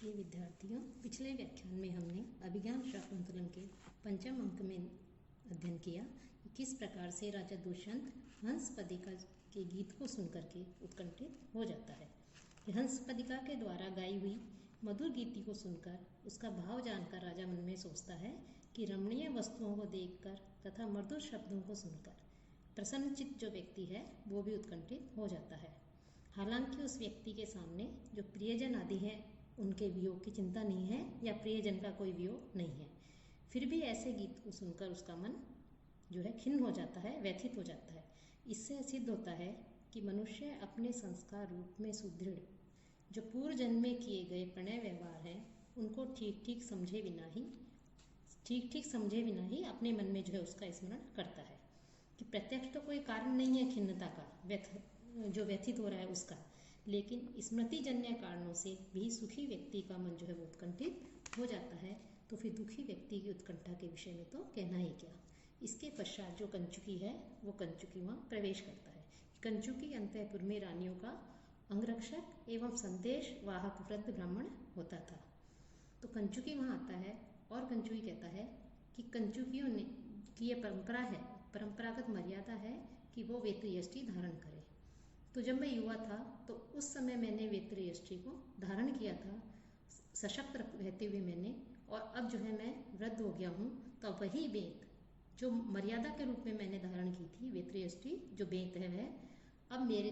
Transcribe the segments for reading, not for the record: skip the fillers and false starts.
प्रिय विद्यार्थियों, पिछले व्याख्यान में हमने अभिज्ञान शाकुंतलम के पंचम अंक में अध्ययन किया कि किस प्रकार से राजा दुष्यंत हंसपदिका के गीत को सुनकर के उत्कंठित हो जाता है। हंसपदिका के द्वारा गाई हुई मधुर गीति को सुनकर उसका भाव जानकर राजा मन में सोचता है कि रमणीय वस्तुओं को देखकर तथा मधुर शब्दों को सुनकर प्रसन्नचित्त जो व्यक्ति है वो भी उत्कंठित हो जाता है। हालांकि उस व्यक्ति के सामने जो प्रियजन आदि है उनके वियोग की चिंता नहीं है या प्रियजन का कोई वियोग नहीं है, फिर भी ऐसे गीत को सुनकर उसका मन जो है खिन्न हो जाता है, व्यथित हो जाता है। इससे सिद्ध होता है कि मनुष्य अपने संस्कार रूप में सुदृढ़ जो पूर्व जन्म में किए गए प्रणय व्यवहार हैं उनको ठीक ठीक समझे बिना ही अपने मन में जो है उसका स्मरण करता है कि प्रत्यक्ष तो कोई कारण नहीं है खिन्नता का, जो व्यथित हो रहा है उसका, लेकिन स्मृति जन्य कारणों से भी सुखी व्यक्ति का मन जो है वो उत्कंठित हो जाता है। तो फिर दुखी व्यक्ति की उत्कंठा के विषय में तो कहना ही क्या। इसके पश्चात जो कंचुकी है वो कंचुकी वहाँ प्रवेश करता है। कंचुकी अंतःपुर में रानियों का अंगरक्षक एवं संदेश वाहक वृद्ध ब्राह्मण होता था। तो कंचुकी वहाँ आता है और कंचुकी कहता है कि कंचुकियों ने की ये परंपरा है, परंपरागत मर्यादा है कि वो वेत्रयष्टि धारण करे। तो जब मैं युवा था तो उस समय मैंने वेत्रयष्टि को धारण किया था, सशक्त रहते हुए मैंने, और अब जो है मैं वृद्ध हो गया हूँ तो वही बेत जो मर्यादा के रूप में मैंने धारण की थी, वेत्रयष्टि जो बेत है, अब मेरे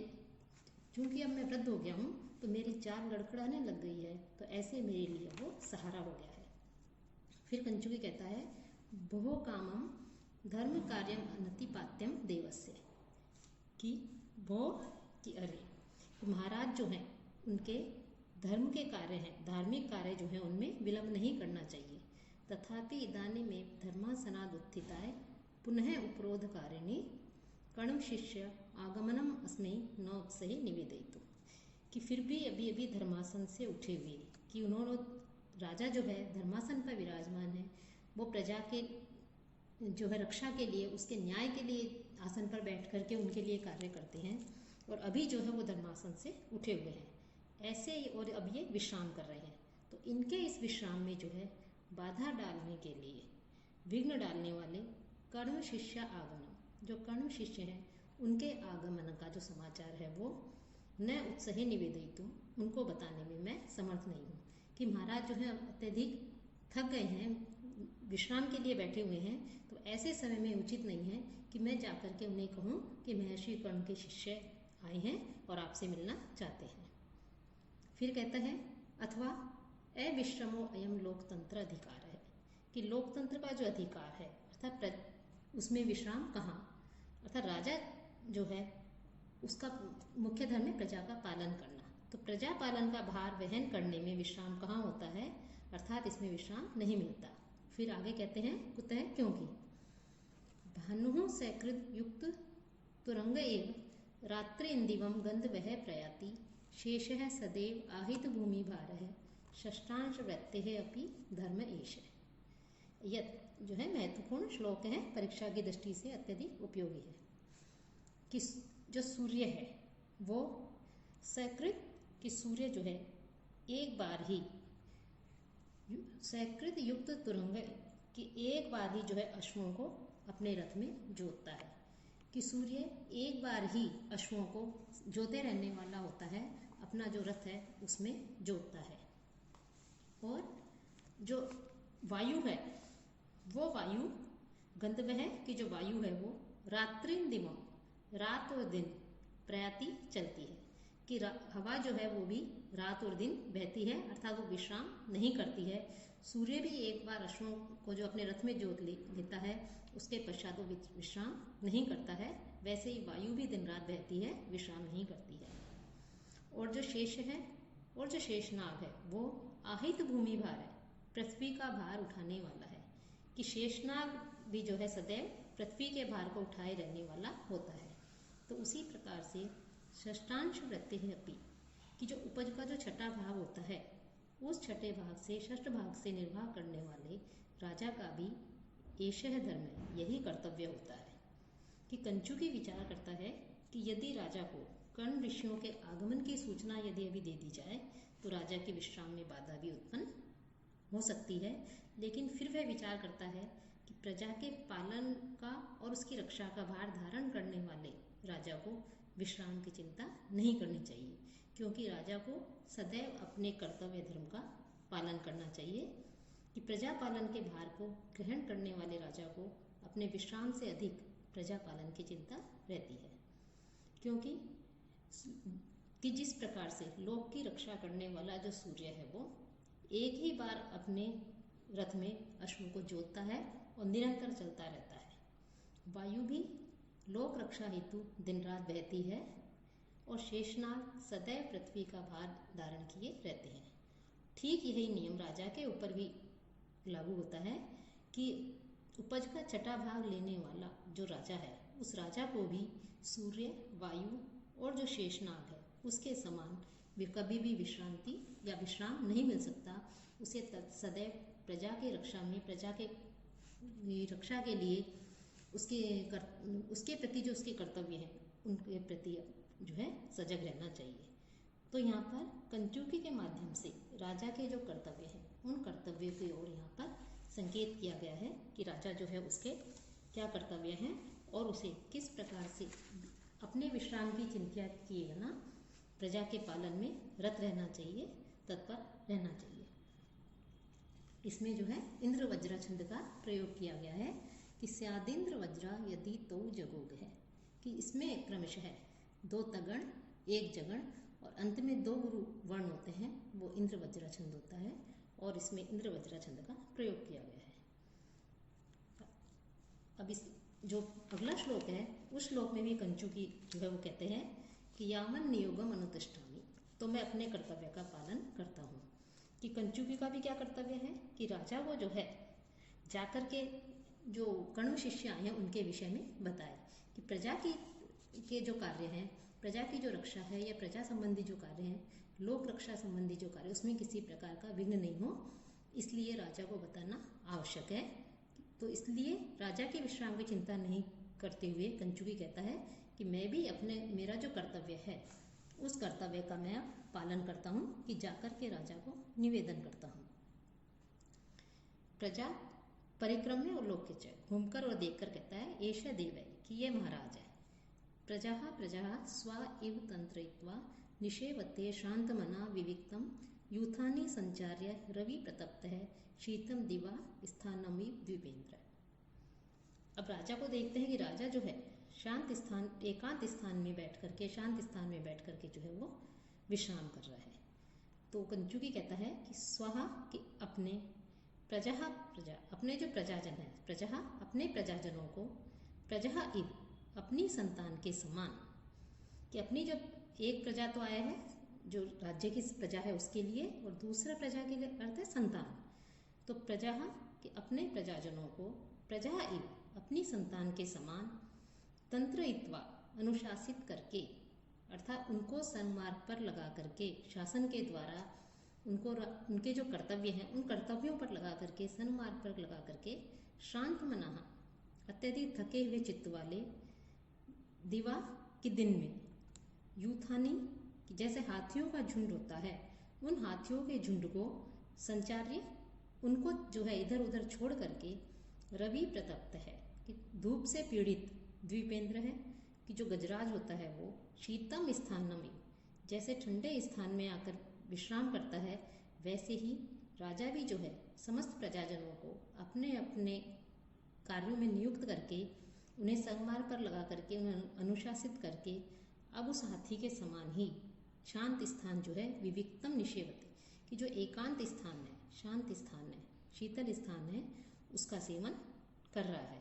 चूंकि अब मैं वृद्ध हो गया हूँ तो मेरी चाल लड़खड़ाने लग गई है, तो ऐसे मेरे लिए वो सहारा हो गया है। फिर कंचुकी कहता है बहु कामम धर्म कार्यम अनतिपात्यम देवस्य, कि वो कि अरे महाराज जो हैं उनके धर्म के कार्य हैं, धार्मिक कार्य जो है उनमें विलंब नहीं करना चाहिए। तथापि इदानीं में धर्मासनाद उत्थिताय पुनः उपरोध कारिणी कण्व शिष्य आगमनम अस्मै न उत्सहे निवेदयितु, कि फिर भी अभी अभी धर्मासन से उठे हुए कि उन्होंने राजा जो है धर्मासन पर विराजमान है, वो प्रजा के जो है रक्षा के लिए, उसके न्याय के लिए आसन पर बैठ करके उनके लिए कार्य करते हैं, और अभी जो है वो धर्मासन से उठे हुए हैं ऐसे ही, और अब ये विश्राम कर रहे हैं। तो इनके इस विश्राम में जो है बाधा डालने के लिए, विघ्न डालने वाले कण्व शिष्य आगमन, जो कण्व शिष्य हैं उनके आगमन का जो समाचार है वो न उत्साही निवेदितुम, उनको बताने में मैं समर्थ नहीं हूँ कि महाराज जो है अत्यधिक थक गए हैं, विश्राम के लिए बैठे हुए हैं, तो ऐसे समय में उचित नहीं है कि मैं जाकर के उन्हें कहूँ कि महर्षि कर्ण के शिष्य आए हैं और आपसे मिलना चाहते हैं। फिर कहता है अथवा अविश्रमो अयम लोकतंत्र अधिकार है, कि लोकतंत्र का जो अधिकार है अर्थात उसमें विश्राम कहाँ, अर्थात राजा जो है उसका मुख्य धर्म है प्रजा का पालन करना, तो प्रजा पालन का भार वहन करने में विश्राम कहाँ होता है, अर्थात इसमें विश्राम नहीं मिलता। फिर आगे कहते हैं कुतः, क्योंकि भानु सकृत युक्त तुरंग एव रात्रि इंदिवम गंध वह प्रयाति शेष है सदैव आहित भूमि भार है षष्ठांश वृत्ते है अपि धर्म एश। यह जो है महत्वपूर्ण श्लोक है, परीक्षा की दृष्टि से अत्यधिक उपयोगी है। कि जो सूर्य है वो सकृत, कि सूर्य जो है एक बार ही सकृत युक्त तुरंग, कि एक बार ही जो है अश्वों को अपने रथ में जोतता है, कि सूर्य एक बार ही अश्वों को जोते रहने वाला होता है, अपना जो रथ है उसमें जोतता है। और जो वायु है वो वायु गंधर्व है, कि जो वायु है वो रात्रिन दिवम, रात और दिन प्रयाति चलती है, कि हवा जो है वो भी रात और दिन बहती है, अर्थात वो विश्राम नहीं करती है। सूर्य भी एक बार अश्वों को जो अपने रथ में जोत लेता है उसके पश्चात वो विश्राम नहीं करता है, वैसे ही वायु भी दिन रात बहती है, विश्राम नहीं करती है। और जो शेष है और जो शेषनाग है वो आहित भूमि भार है, पृथ्वी का भार उठाने वाला है, कि शेषनाग भी जो है सदैव पृथ्वी के भार को उठाए रहने वाला होता है। तो उसी प्रकार से षष्ठांश वृत्ति है अपि, कि जो उपज का जो छठा भाग होता है उस छठे भाग से षष्ठ भाग से निर्वाह करने वाले राजा का भी एषः धर्म है, यही कर्तव्य होता है। कि कंचुकी विचार करता है कि यदि राजा को कर्ण ऋषियों के आगमन की सूचना यदि अभी दे दी जाए तो राजा के विश्राम में बाधा भी उत्पन्न हो सकती है। लेकिन फिर वह विचार करता है कि प्रजा के पालन का और उसकी रक्षा का भार धारण करने वाले राजा को विश्राम की चिंता नहीं करनी चाहिए, क्योंकि राजा को सदैव अपने कर्तव्य धर्म का पालन करना चाहिए। कि प्रजा पालन के भार को ग्रहण करने वाले राजा को अपने विश्राम से अधिक प्रजा पालन की चिंता रहती है, क्योंकि कि जिस प्रकार से लोक की रक्षा करने वाला जो सूर्य है वो एक ही बार अपने रथ में अश्वों को जोतता है और निरंतर चलता रहता है, वायु भी लोक रक्षा हेतु दिन रात बहती है और शेषनाग सदैव पृथ्वी का भार धारण किए रहते हैं। ठीक यही नियम राजा के ऊपर भी लागू होता है कि उपज का छठा भाग लेने वाला जो राजा है उस राजा को भी सूर्य, वायु और जो शेषनाग है उसके समान कभी भी विश्रांति या विश्राम नहीं मिल सकता। उसे सदैव प्रजा के रक्षा में, प्रजा के रक्षा के लिए उसके प्रति जो उसके कर्तव्य हैं उनके प्रति जो है सजग रहना चाहिए। तो यहाँ पर कंचुकी के माध्यम से राजा के जो कर्तव्य हैं उन कर्तव्यों की ओर यहाँ पर संकेत किया गया है कि राजा जो है उसके क्या कर्तव्य हैं और उसे किस प्रकार से अपने विश्राम की चिंता किए बिना प्रजा के पालन में रत रहना चाहिए, तत्पर रहना चाहिए। इसमें जो है इंद्र वज्रा छंद का प्रयोग किया गया है कि स्यादिंद्र वज्रा यदि तो जगोग है, कि इसमें क्रमशः 2 तगण 1 जगण और अंत में 2 गुरु वर्ण होते हैं, वो इंद्र वज्रा छंद होता है और इसमें इंद्र वज्रा छंद का प्रयोग किया गया है। अब इस जो अगला श्लोक है उस श्लोक में भी कंचुकी जो है वो कहते हैं कि यावन नियोगम अनुतिष्ठामि, तो मैं अपने कर्तव्य का पालन करता हूँ। कि कंचुकी का भी क्या कर्तव्य है कि राजा को जो है जाकर के जो कण्व शिष्य आए हैं उनके विषय में बताए कि प्रजा के जो कार्य हैं, प्रजा की जो रक्षा है या प्रजा संबंधी जो कार्य हैं, लोक रक्षा संबंधी जो कार्य, उसमें किसी प्रकार का विघ्न नहीं हो, इसलिए राजा को बताना आवश्यक है। तो इसलिए राजा के विश्राम की चिंता नहीं करते हुए कंचुकी कहता है कि मैं भी मेरा जो कर्तव्य है उस कर्तव्य का मैं पालन करता हूँ कि जाकर के राजा को निवेदन करता हूँ। प्रजा परिक्रम में और लोक के चय घूमकर और देखकर कहता है एषा देव है कि ये महाराज है। प्रजा स्व इव तंत्रयित्वा निषेवते शांतमना विविक्तम यूथानि संचार्य रवि प्रतप्त है शीतम दिवा स्थानमिव द्वीपेंद्र। अब राजा को देखते हैं कि राजा जो है शांत स्थान, एकांत स्थान में बैठ करके, शांत स्थान में बैठ करके जो है वो विश्राम कर रहा है। तो कंचुकी कहता है कि स्वहा कि अपने प्रजा अपने जो प्रजाजन है, प्रजा अपने प्रजाजनों को, प्रजा इव अपनी संतान के समान, कि अपनी जब एक प्रजा तो आया है जो राज्य की प्रजा है उसके लिए और दूसरा प्रजा के लिए अर्थ है संतान। तो प्रजा कि अपने प्रजाजनों को प्रजा इव अपनी संतान के समान तंत्रयित्वा अनुशासित करके, अर्थात उनको सन्मार्ग पर लगा करके, शासन के द्वारा उनके जो कर्तव्य हैं उन कर्तव्यों पर लगा करके, सन्मार्ग पर लगा करके, शांत मना अत्यधिक थके हुए चित्त वाले, दिवा के दिन में, यूथानी जैसे हाथियों का झुंड होता है उन हाथियों के झुंड को संचार्य उनको जो है इधर उधर छोड़ करके, रवि प्रतप्त है कि धूप से पीड़ित, द्वीपेंद्र है कि जो गजराज होता है वो, शीतम स्थानम जैसे ठंडे स्थान में आकर विश्राम करता है, वैसे ही राजा भी जो है समस्त प्रजाजनों को अपने अपने कार्यों में नियुक्त करके, उन्हें संगमार्ग पर लगा करके, उन्हें अनुशासित करके, अब उस हाथी के समान ही शांत स्थान जो है विविक्तम निषेवते कि जो एकांत स्थान है, शांत स्थान है, शीतल स्थान है, उसका सेवन कर रहा है।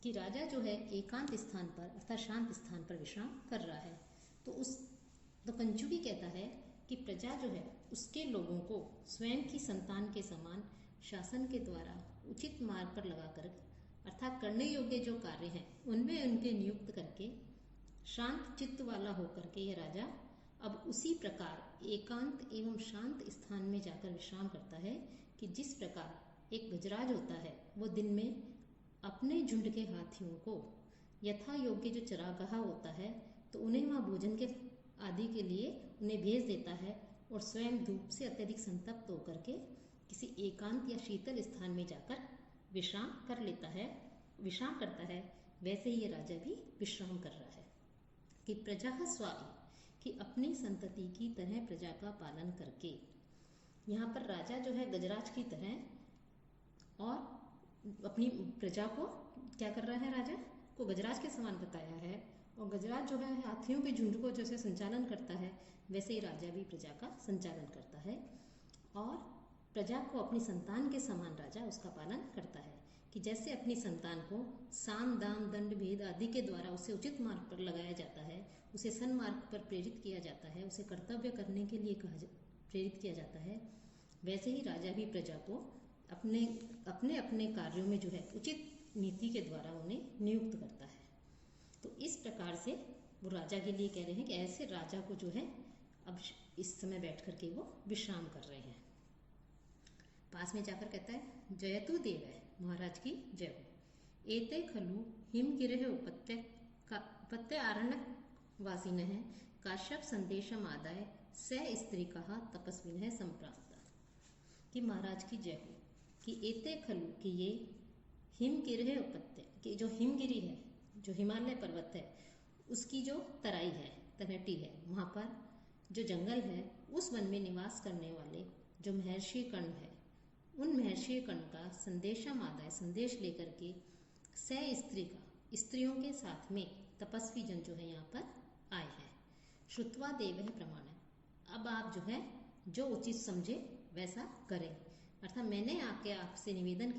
कि राजा जो है एकांत स्थान पर अर्थात शांत स्थान पर विश्राम कर रहा है। तो कंचुकी कहता है कि प्रजा जो है उसके लोगों को स्वयं की संतान के समान शासन के द्वारा उचित मार्ग पर लगाकर, अर्थात करने योग्य जो कार्य हैं उनमें उनके नियुक्त करके शांत चित्त वाला होकर के यह राजा अब उसी प्रकार एकांत एवं शांत स्थान में जाकर विश्राम करता है कि जिस प्रकार एक गजराज होता है वो दिन में अपने झुंड के हाथियों को यथा योग्य जो चरागाह होता है तो उन्हें वहाँ भोजन के आदि के लिए उन्हें भेज देता है और स्वयं धूप से अत्यधिक संतप्त होकर के किसी एकांत या शीतल स्थान में जाकर विश्राम करता है, वैसे ही ये राजा भी विश्राम कर रहा है। कि प्रजा स्वाई, कि अपनी संतति की तरह प्रजा का पालन करके, यहाँ पर राजा जो है गजराज की तरह और अपनी प्रजा को क्या कर रहा है, राजा को गजराज के समान बताया है। और गजराज जो है हाथियों के झुंड को जैसे संचालन करता है, वैसे ही राजा भी प्रजा का संचालन करता है और प्रजा को अपनी संतान के समान राजा उसका पालन करता है। कि जैसे अपनी संतान को साम दाम दंड भेद आदि के द्वारा उसे उचित मार्ग पर लगाया जाता है, उसे सन्मार्ग पर प्रेरित किया जाता है, उसे कर्तव्य करने के लिए प्रेरित किया जाता है, वैसे ही राजा भी प्रजा को अपने अपने कार्यों में जो है उचित नीति के द्वारा उन्हें नियुक्त करता है। तो इस प्रकार से वो राजा के लिए कह रहे हैं कि ऐसे राजा को जो है अब इस समय बैठ करके वो विश्राम कर रहे हैं। पास में जाकर कहता है, जयतु देव है, महाराज की जय हो। एते खलु हिम गिरे उपत्य आरण्यक वासिन है, काश्यप संदेशम आदाय स स्त्री कहा तपस्विन है संप्राप्ता। कि महाराज की जय हो। कि एते खलु, कि ये हिम गिरे उपत्य, कि जो हिमगिरी है, जो हिमालय पर्वत है, उसकी जो तराई है, तलहटी है, वहाँ पर जो जंगल है, उस वन में निवास करने वाले जो महर्षि कर्ण है, उन महर्षि कर्ण का संदेशम आदाय, संदेश लेकर के स स्त्री का, स्त्रियों के साथ में तपस्वी जन जो है यहाँ पर आए हैं। श्रुत्वा देव है प्रमाण है, अब आप जो है जो उचित समझे वैसा करें। अर्थात मैंने आके आपसे निवेदन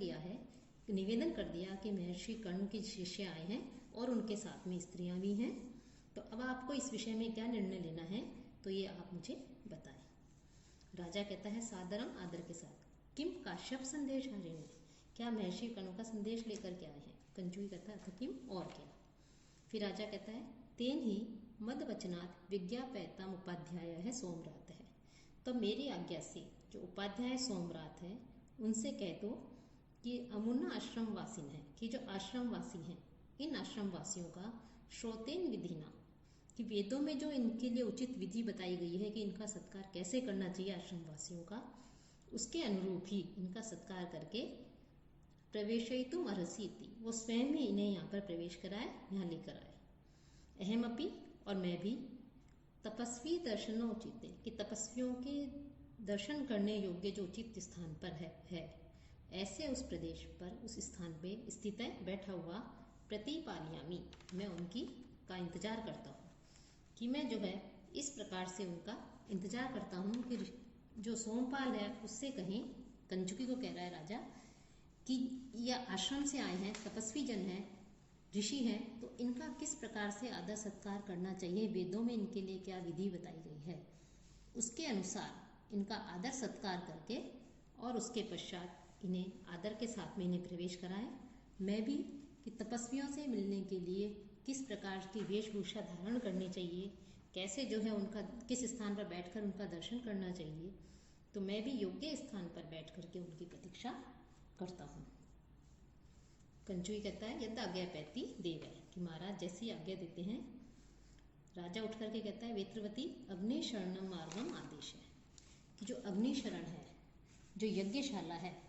कर दिया कि महर्षि कर्ण के शिष्य आए हैं और उनके साथ में स्त्रियां भी हैं, तो अब आपको इस विषय में क्या निर्णय लेना है, तो ये आप मुझे बताएं। राजा कहता है सादरम, आदर के साथ, किम काश्यप संदेश हरिणे, क्या महर्षि कर्ण का संदेश लेकर के आए हैं। कंचुई कहता है किम, और क्या। फिर राजा कहता है तेन ही मद वचनात् विज्ञापयताम उपाध्याय है सोमरात है, तो मेरी आज्ञा से जो उपाध्याय सोमरात है उनसे कह दो कि अमुना आश्रम वासिन है, कि जो आश्रमवासी हैं, इन आश्रमवासियों का श्रोतेन विधिना, कि वेदों में जो इनके लिए उचित विधि बताई गई है कि इनका सत्कार कैसे करना चाहिए आश्रमवासियों का, उसके अनुरूप ही इनका सत्कार करके प्रवेशयितुम अर्हसि, वो स्वयं ही इन्हें यहाँ पर प्रवेश कराए, यहाँ लेकर आए। अहमपि, और मैं भी, तपस्वी दर्शनोचिते, कि तपस्वियों के दर्शन करने योग्य जो उचित स्थान पर है ऐसे उस प्रदेश पर, उस स्थान पे स्थित है, बैठा हुआ, प्रतिपालयामी, मैं उनकी का इंतजार करता हूँ। कि मैं जो है इस प्रकार से उनका इंतजार करता हूँ कि जो सोमपाल है उससे कहें, कंचुकी को कह रहा है राजा, कि यह आश्रम से आए हैं, तपस्वी जन हैं, ऋषि हैं, तो इनका किस प्रकार से आदर सत्कार करना चाहिए, वेदों में इनके लिए क्या विधि बताई गई है, उसके अनुसार इनका आदर सत्कार करके और उसके पश्चात इन्हें आदर के साथ में इन्हें प्रवेश कराएं। मैं भी कि तपस्वियों से मिलने के लिए किस प्रकार की वेशभूषा धारण करनी चाहिए, कैसे जो है उनका किस स्थान पर बैठकर उनका दर्शन करना चाहिए, तो मैं भी योग्य स्थान पर बैठ करके उनकी प्रतीक्षा करता हूँ। कंचुई कहता है यद आज्ञा पैती देव है, कि महाराज जैसी आज्ञा देते हैं। राजा उठ करके कहता है वेत्रवती अग्नि शरणम मार्गम आदेश है, कि जो अग्नि शरण है, जो यज्ञशाला है,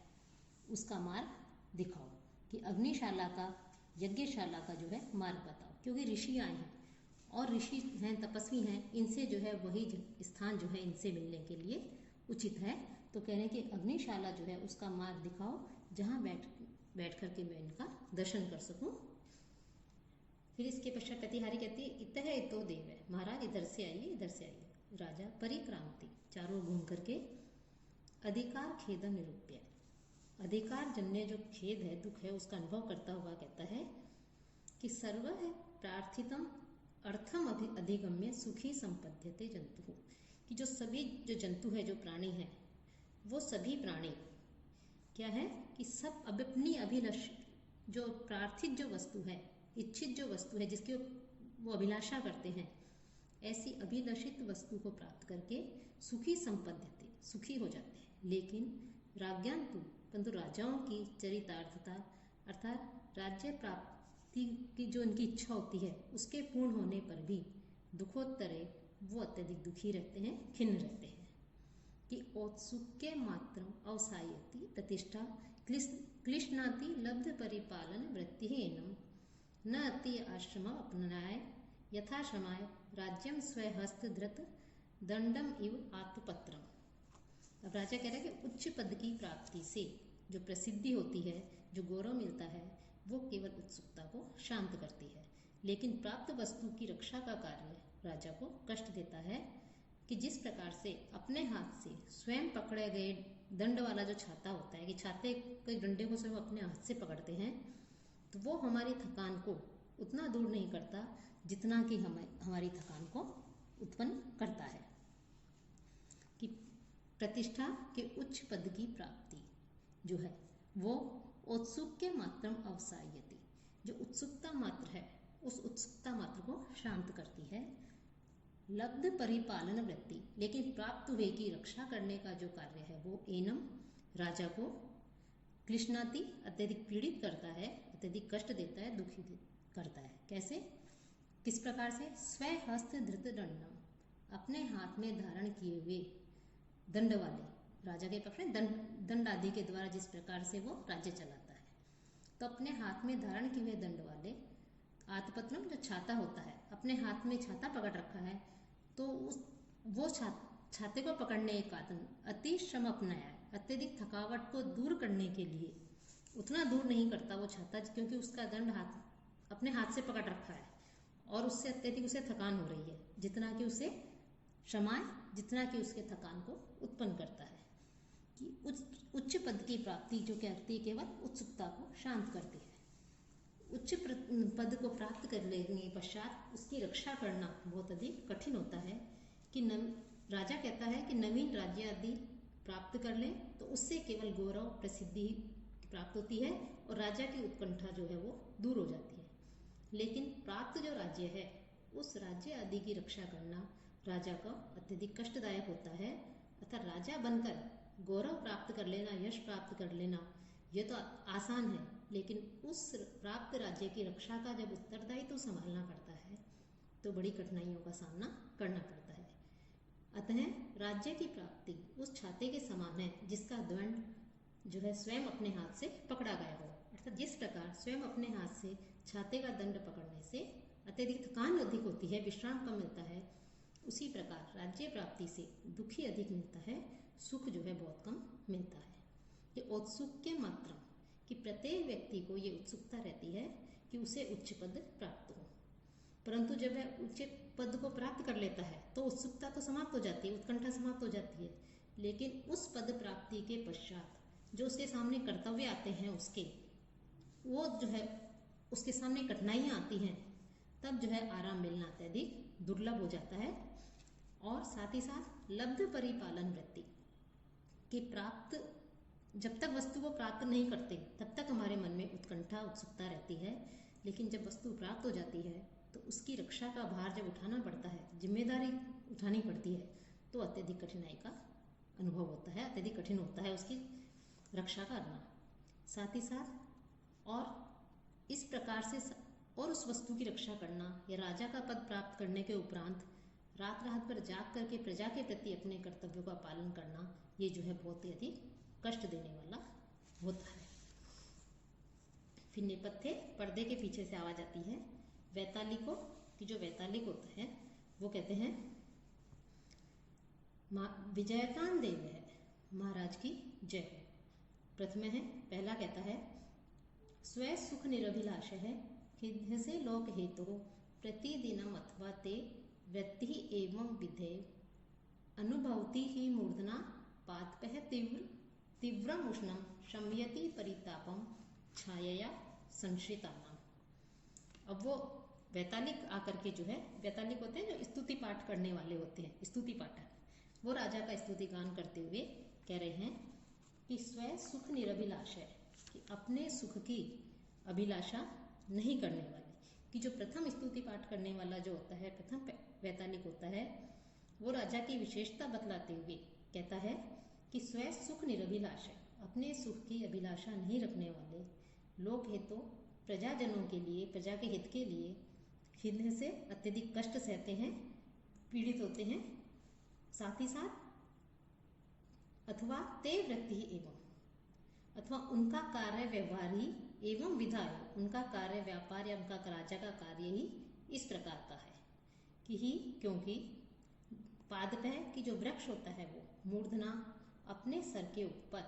उसका मार्ग दिखाओ, कि अग्निशाला का, यज्ञशाला का जो है मार्ग बताओ, क्योंकि ऋषि आए हैं और ऋषि हैं, तपस्वी हैं, इनसे जो है वही स्थान जो है इनसे मिलने के लिए उचित है। तो कह रहे हैं कि अग्निशाला जो है उसका मार्ग दिखाओ, जहाँ बैठ करके मैं इनका दर्शन कर सकूं। फिर इसके पश्चात प्रतिहारी कहती है इतः इतो देव है, महाराज इधर से आइए, इधर से आइए। राजा परिक्रांति, चारों घूम करके अधिकार खेद निरूप्य, अधिकार जन्य जो खेद है, दुख है, उसका अनुभव करता हुआ कहता है कि सर्व है प्रार्थितम अर्थम अधिगम्य सुखी संपद्यते जंतु, कि जो सभी जो जंतु है, जो प्राणी है, वो सभी प्राणी क्या है कि सब अपनी अभिलाष, जो प्रार्थित जो वस्तु है, इच्छित जो वस्तु है, जिसकी वो अभिलाषा करते हैं, ऐसी अभिलषित वस्तु को प्राप्त करके सुखी संपद्यते, सुखी हो जाते हैं। लेकिन राज्ञांतु, परंतु राजाओं की चरितार्थता अर्थात राज्य प्राप्ति की जो उनकी इच्छा होती है, उसके पूर्ण होने पर भी दुखोत्तरे वो अत्यधिक दुखी रहते हैं, खिन्न रहते हैं। कि औत्सुक्य मात्रम अवसायति प्रतिष्ठा क्लिश्नाति लब्ध परिपालन वृत्ति एनम न अति आश्रम अपनाय यथाश्रमाय राज्यम स्वहस्त धृत दंडम इव आत्मपत्रम। अब राजा कह रहे हैं कि उच्च पद की प्राप्ति से जो प्रसिद्धि होती है, जो गौरव मिलता है, वो केवल उत्सुकता को शांत करती है, लेकिन प्राप्त वस्तु की रक्षा का कार्य राजा को कष्ट देता है कि जिस प्रकार से अपने हाथ से स्वयं पकड़े गए दंड वाला जो छाता होता है, कि छाते के डंडे को स्वयं अपने हाथ से पकड़ते हैं, तो वो हमारी थकान को उतना दूर नहीं करता जितना कि हमारी थकान को उत्पन्न करता है। कि प्रतिष्ठा के उच्च पद की प्राप्ति जो है वो औत्सुक्य मात्रम अवसायति, जो उत्सुकता मात्र है उस उत्सुकता मात्र को शांत करती है। लब्ध परिपालन वृत्ति, लेकिन प्राप्त हुए की रक्षा करने का जो कार्य है वो एनम राजा को क्लिश्नाति अत्यधिक पीड़ित करता है, अत्यधिक कष्ट देता है, दुखी करता है। कैसे, किस प्रकार से? स्वहस्त धृत दंडम, अपने हाथ में धारण किए हुए दंड वाले, राजा के पक्ष में दंड आदि के द्वारा जिस प्रकार से वो राज्य चलाता है, तो अपने हाथ में धारण किए हुए दंड वाले आत्मपत्रम, जो छाता होता है, अपने हाथ में छाता पकड़ रखा है, तो वो छाते को पकड़ने के कारण अति श्रम अपनाया है, अत्यधिक थकावट को दूर करने के लिए उतना दूर नहीं करता वो छाता, क्योंकि उसका दंड अपने हाथ से पकड़ रखा है और उससे अत्यधिक उसे थकान हो रही है, जितना कि उसे क्षमाए, जितना कि उसके थकान को उत्पन्न करता है। कि उच्च पद की प्राप्ति जो कहती है केवल उत्सुकता को शांत करती है। उच्च पद को प्राप्त कर लेने पश्चात उसकी रक्षा करना बहुत अधिक कठिन होता है। कि राजा कहता है कि नवीन राज्य आदि प्राप्त कर ले तो उससे केवल गौरव प्रसिद्धि प्राप्त होती है और राजा की उत्कंठा जो है वो दूर हो जाती है। लेकिन प्राप्त जो राज्य है उस राज्य आदि की रक्षा करना राजा का अत्यधिक कष्टदायक होता है। अतः राजा बनकर गौरव प्राप्त कर लेना, यश प्राप्त कर लेना, ये तो आसान है, लेकिन उस प्राप्त राज्य की रक्षा का जब उत्तरदायित्व तो संभालना पड़ता है तो बड़ी कठिनाइयों का सामना करना पड़ता है। अतः राज्य की प्राप्ति उस छाते के समान है जिसका दंड जो है स्वयं अपने हाथ से पकड़ा गया हो। अर्थात जिस प्रकार स्वयं अपने हाथ से छाते का दंड पकड़ने से अत्यधिक थकान अधिक होती है, विश्राम कम मिलता है, उसी प्रकार राज्य प्राप्ति से दुखी अधिक मिलता है, सुख जो है बहुत कम मिलता है। ये औत्सुक्य मात्रा कि प्रत्येक व्यक्ति को ये उत्सुकता रहती है कि उसे उच्च पद प्राप्त हो, परंतु जब वह उच्च पद को प्राप्त कर लेता है तो उत्सुकता तो समाप्त हो जाती है, उत्कंठा समाप्त हो जाती है। लेकिन उस पद प्राप्ति के पश्चात जो उसके सामने कर्तव्य आते हैं, उसके वो जो है उसके सामने कठिनाइयाँ आती हैं, तब जो है आराम मिलना अत्यधिक दुर्लभ हो जाता है। और साथ ही साथ लब्ध परिपालन वृत्ति कि प्राप्त जब तक वस्तु को प्राप्त नहीं करते तब तक हमारे मन में उत्कंठा उत्सुकता रहती है, लेकिन जब वस्तु प्राप्त हो जाती है तो उसकी रक्षा का भार जब उठाना पड़ता है, जिम्मेदारी उठानी पड़ती है, तो अत्यधिक कठिनाई का अनुभव होता है, अत्यधिक कठिन होता है उसकी रक्षा करना। साथ ही साथ और इस प्रकार से और उस वस्तु की रक्षा करना या राजा का पद प्राप्त करने के उपरांत रात रात पर जाग करके प्रजा के प्रति अपने कर्तव्यों का पालन करना, ये जो है बहुत ही अधिक कष्ट देने वाला होता है। फिर नेपथ्य पर्दे के पीछे से आवाज आती है वैतालिकों की। जो वैतालिक होता है वो कहते हैं विजयतान देव है, महाराज की जय हो। प्रथम है, पहला कहता है स्व सुख निरभिलाष है खिद्ध से लोक हेतु प्रतिदिनम अथवा ते वृत्ति एवं विधे अनुभवती ही मूर्धना पातपह तीव्रम उष्णम शम्यति परितापम छायया संश्रितानाम। अब वो वैतालिक आकर के जो है, वैतालिक होते हैं जो स्तुति पाठ करने वाले होते हैं, स्तुति पाठक, वो राजा का स्तुति गान करते हुए कह रहे हैं कि स्व सुख निरभिलाष है, कि अपने सुख की अभिलाषा नहीं करने वाले। कि जो प्रथम स्तुति पाठ करने वाला जो होता है, प्रथम वैतालिक होता है, वो राजा की विशेषता बतलाते हुए कहता है कि स्व सुख निरभिलाष है, अपने सुख की अभिलाषा नहीं रखने वाले, लोक हेतु प्रजाजनों के लिए, प्रजा के हित के लिए खिन्न से अत्यधिक कष्ट सहते हैं, पीड़ित होते हैं। साथ ही साथ अथवा ते वृत्ति एवं, अथवा उनका कार्य व्यवहार ही एवं विधाय, उनका कार्य व्यापार या उनका राजा का कार्य ही इस प्रकार का है कि ही, क्योंकि पादपः की जो वृक्ष होता है वो मूर्धना अपने सर के ऊपर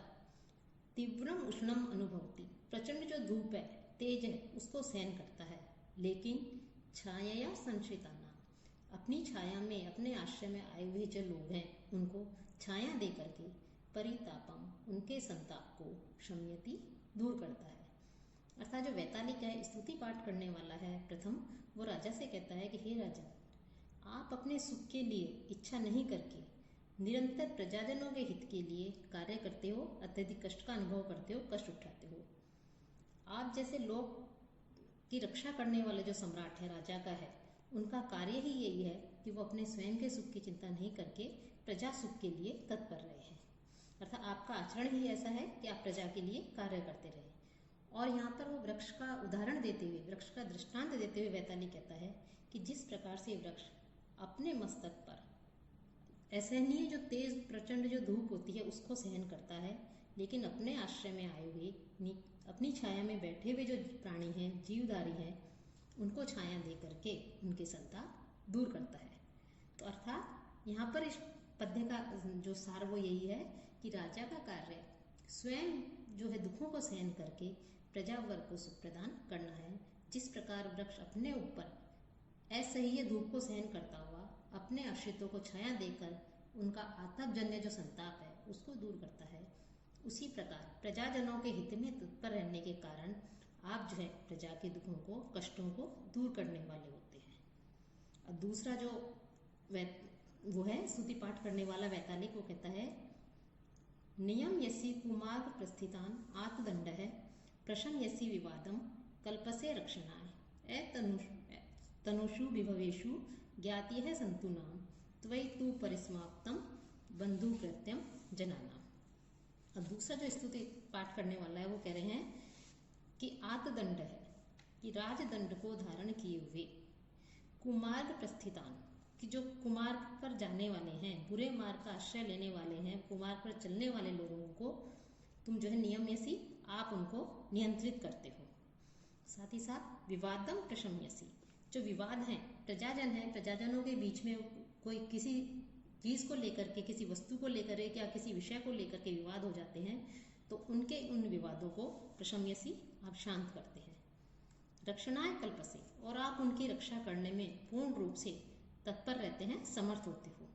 तीव्रम उष्णम अनुभवती, प्रचंड जो धूप है, तेज है, उसको सहन करता है, लेकिन छाया संश्रिताना, अपनी छाया में, अपने आश्रय में आए हुए जो लोग हैं उनको छाया दे करके परितापम, उनके संताप को शम्यति, दूर करता है। अर्थात जो वैतालिक है, स्तुति पाठ करने वाला है प्रथम, वो राजा से कहता है कि हे राजा, आप अपने सुख के लिए इच्छा नहीं करके निरंतर प्रजाजनों के हित के लिए कार्य करते हो, अत्यधिक कष्ट का अनुभव करते हो, कष्ट उठाते हो। आप जैसे लोग की रक्षा करने वाले जो सम्राट है, राजा का है, उनका कार्य ही यही है कि वो अपने स्वयं के सुख की चिंता नहीं करके प्रजा सुख के लिए तत्पर रहे हैं। अर्थात आपका आचरण ही ऐसा है कि आप प्रजा के लिए कार्य करते रहे। और यहाँ पर वो वृक्ष का उदाहरण देते हुए, वृक्ष का दृष्टांत देते हुए वैताली कहता है कि जिस प्रकार से वृक्ष अपने मस्तक पर असहनीय जो तेज प्रचंड जो धूप होती है उसको सहन करता है, लेकिन अपने आश्रय में आए हुए, अपनी छाया में बैठे हुए जो प्राणी हैं, जीवधारी हैं, उनको छाया दे करके उनके संताप दूर करता है। तो अर्थात यहाँ पर इस पद्य का जो सार वो यही है कि राजा का कार्य स्वयं जो है दुखों को सहन करके प्रजा वर्ग को सुख प्रदान करना है। जिस प्रकार वृक्ष अपने ऊपर असह्य धूप को सहन करता हुआ अपने आश्रितों को छाया देकर उनका आतपजन्य जो संताप है उसको दूर करता है, उसी प्रकार प्रजाजनों के हित में तत्पर रहने के कारण आप जो है प्रजा के दुखों को, कष्टों को दूर करने वाले होते हैं। और दूसरा जो वो है स्तुति पाठ करने वाला वैतालिक, वो कहता है नियम यसी कुमार्ग प्रस्थितान आत्मदंड है प्रशम यसी विवादम कल्पसे रक्षणाय तनुषु विभवेशु ज्ञाति है संतु नाम त्वयि तु परिसमाप्तम बंधु कृत्यम जनाना। अब दूसरा जो स्तुति पाठ करने वाला है वो कह रहे हैं कि आत्मदंड है कि राजदंड को धारण किए हुए कुमार्ग प्रस्थितान, कि जो कुमार्ग पर जाने वाले हैं, बुरे मार्ग का आश्रय लेने वाले हैं, कुमार्ग पर चलने वाले लोगों को तुम जो है नियम्यसी, आप उनको नियंत्रित करते हो। साथ ही साथ विवादम प्रशम्यसी, जो विवाद हैं, प्रजाजन है, प्रजाजनों के बीच में कोई किसी चीज को लेकर के, किसी वस्तु को लेकर के या किसी विषय को लेकर के विवाद हो जाते हैं, तो उनके उन विवादों को प्रशम्यसी, आप शांत करते हैं। रक्षणाय कल्पसे, और आप उनकी रक्षा करने में पूर्ण रूप से तत्पर रहते हैं, समर्थ होते हो।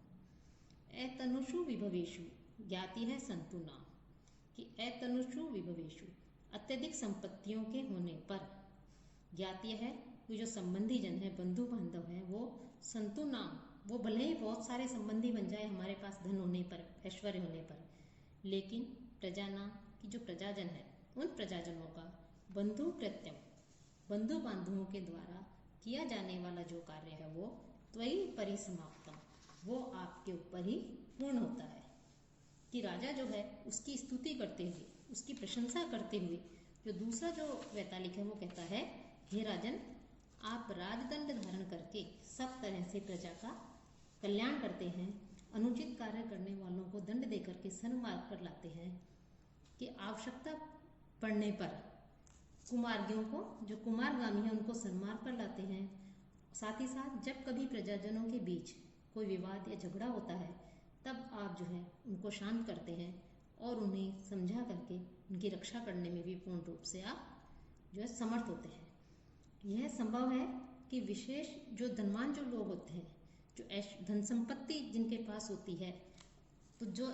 एतनुषु विभवेशु ज्ञाति है संतु नाम, कि एतनुषु विभवेशु, अत्यधिक संपत्तियों के होने पर, ज्ञाति है कि जो संबंधी जन है, बंधु बांधव है, वो संतु नाम, वो भले ही बहुत सारे संबंधी बन जाए हमारे पास धन होने पर, ऐश्वर्य होने पर, लेकिन प्रजाना की जो प्रजाजन है, उन प्रजाजनों का बंधु कृत्यम, बंधु बांधवों के द्वारा किया जाने वाला जो कार्य है वो त्वयि परिसमाप्तम, वो आपके ऊपर ही पूर्ण होता है। कि राजा जो है उसकी स्तुति करते हुए, उसकी प्रशंसा करते हुए, जो दूसरा जो वैतालिक है वो कहता है, हे राजन, आप राजदंड धारण करके सब तरह से प्रजा का कल्याण करते हैं, अनुचित कार्य करने वालों को दंड देकर के सन्मार्ग पर लाते हैं, कि आवश्यकता पड़ने पर कुमार्गियों को, जो कुमारगामी है, उनको सन्मार्ग पर लाते हैं। साथ ही साथ जब कभी प्रजाजनों के बीच कोई विवाद या झगड़ा होता है, तब आप जो है उनको शांत करते हैं और उन्हें समझा करके उनकी रक्षा करने में भी पूर्ण रूप से आप जो है समर्थ होते हैं। यह संभव है कि विशेष जो धनवान जो लोग होते हैं, जो धन संपत्ति जिनके पास होती है, तो जो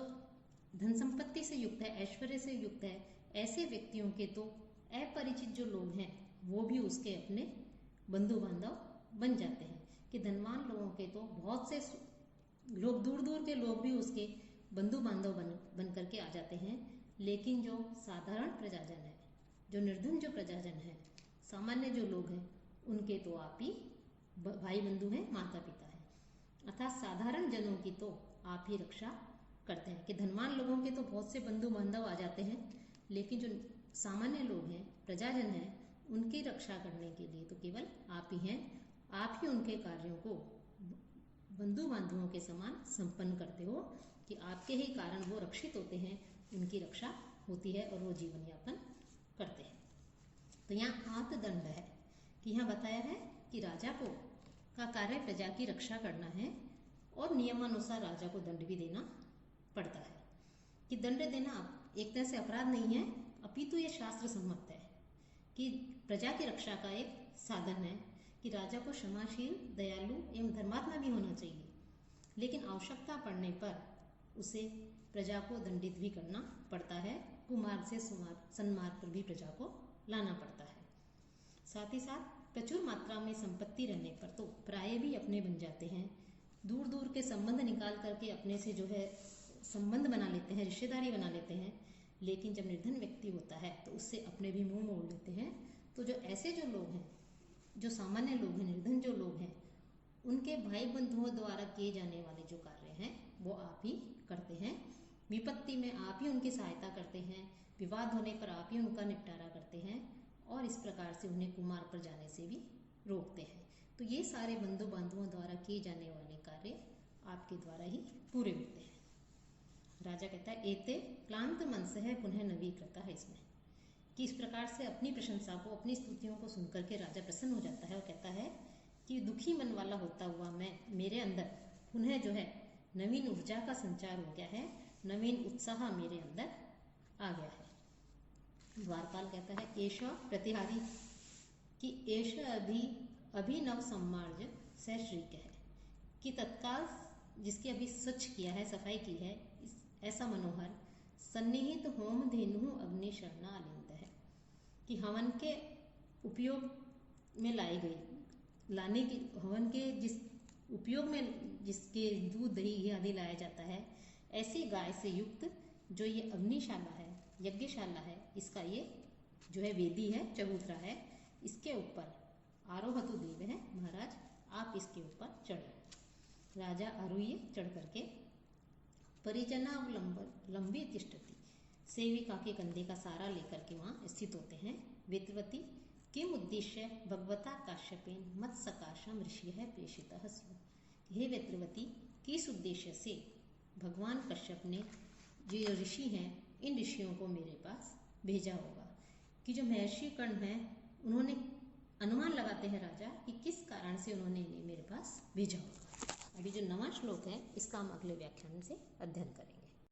धन संपत्ति से युक्त है, ऐश्वर्य से युक्त है, ऐसे व्यक्तियों के तो अपरिचित जो लोग हैं वो भी उसके अपने बंधु बांधव बन जाते हैं। कि धनवान लोगों के तो बहुत से लोग, दूर दूर के लोग भी उसके बंधु बांधव बन करके आ जाते हैं, लेकिन जो साधारण प्रजाजन है, जो निर्धन जो प्रजाजन है, सामान्य जो लोग हैं, उनके तो आप ही भाई बंधु हैं, माता पिता हैं। अर्थात साधारण जनों की तो आप ही रक्षा करते हैं। कि धनवान लोगों के तो बहुत से बंधु बांधव आ जाते हैं, लेकिन जो सामान्य लोग हैं, प्रजाजन हैं, उनकी रक्षा करने के लिए तो केवल आप ही हैं। आप ही उनके कार्यों को बंधु बांधवों के समान संपन्न करते हो, कि आपके ही कारण वो रक्षित होते हैं, उनकी रक्षा होती है और वो जीवन यापन करते हैं। तो यहाँ आत्मदंड है कि यहाँ बताया है कि राजा को का कार्य प्रजा की रक्षा करना है और नियमानुसार राजा को दंड भी देना पड़ता है। कि दंड देना एक तरह से अपराध नहीं है, अपितु ये शास्त्र सम्मत है कि प्रजा की रक्षा का एक साधन है कि राजा को क्षमाशील, दयालु एवं धर्मात्मा भी होना चाहिए, लेकिन आवश्यकता पड़ने पर उसे प्रजा को दंडित भी करना पड़ता है, कुमार्ग से सन्मार्ग पर भी प्रजा को लाना पड़ता है। साथ ही साथ प्रचुर मात्रा में संपत्ति रहने पर तो प्राय भी अपने बन जाते हैं, दूर दूर के संबंध निकाल करके अपने से जो है संबंध बना लेते हैं, रिश्तेदारी बना लेते हैं। लेकिन जब निर्धन व्यक्ति होता है तो उससे अपने भी मुंह मोड़ लेते हैं। तो जो ऐसे जो लोग हैं, जो सामान्य लोग हैं, निर्धन जो लोग हैं, उनके भाई बंधुओं द्वारा किए जाने वाले जो कार्य हैं वो आप ही करते हैं। विपत्ति में आप ही उनकी सहायता करते हैं, विवाद होने पर आप ही उनका निपटारा करते हैं और इस प्रकार से उन्हें कुमार्ग पर जाने से भी रोकते हैं। तो ये सारे बंधु बांधवों द्वारा किए जाने वाले कार्य आपके द्वारा ही पूरे होते हैं। राजा कहता है एते क्लांत मनस है पुनः नवीकृता है, इसमें कि इस प्रकार से अपनी प्रशंसा को, अपनी स्तुतियों को सुनकर के राजा प्रसन्न हो जाता है और कहता है कि दुखी मन वाला होता हुआ मेरे अंदर पुनः जो है नवीन ऊर्जा का संचार हो गया है, नवीन उत्साह मेरे अंदर आ गया है। द्वारपाल कहता है एष प्रतिहारी कि एष अभिनव सम्मार्ज स श्रीक है, कि तत्काल जिसकी अभी स्वच्छ किया है, सफाई की है, ऐसा मनोहर सन्निहित होम धेनु अग्नि शरणा आलिंद है, कि हवन के उपयोग में लाई गई, लाने की हवन के जिस उपयोग में जिसके दूध दही घी आदि लाया जाता है, ऐसी गाय से युक्त जो ये अग्निशाला है, यज्ञशाला है, इसका ये जो है वेदी है, चबूतरा है, इसके ऊपर आरोहतु देव है, महाराज आप इसके ऊपर चढ़े। राजा आरोह्य चढ़ करके परिजनावलंबी तिष्ठति, सेविका के कंधे का सारा लेकर के वहाँ स्थित होते हैं। वेत्रवती किम उद्देश्य भगवता काश्यपेन मत सकाशम ऋषि है प्रेषितः स्युः, हे वेत्रवती किस उद्देश्य से भगवान कश्यप ने जो ऋषि हैं, इन ऋषियों को मेरे पास भेजा होगा। कि जो महर्षि कर्ण हैं, उन्होंने अनुमान लगाते हैं राजा कि किस कारण से उन्होंने इन्हें मेरे पास भेजा होगा। अभी जो 9वां श्लोक है इसका हम अगले व्याख्यान से अध्ययन करेंगे।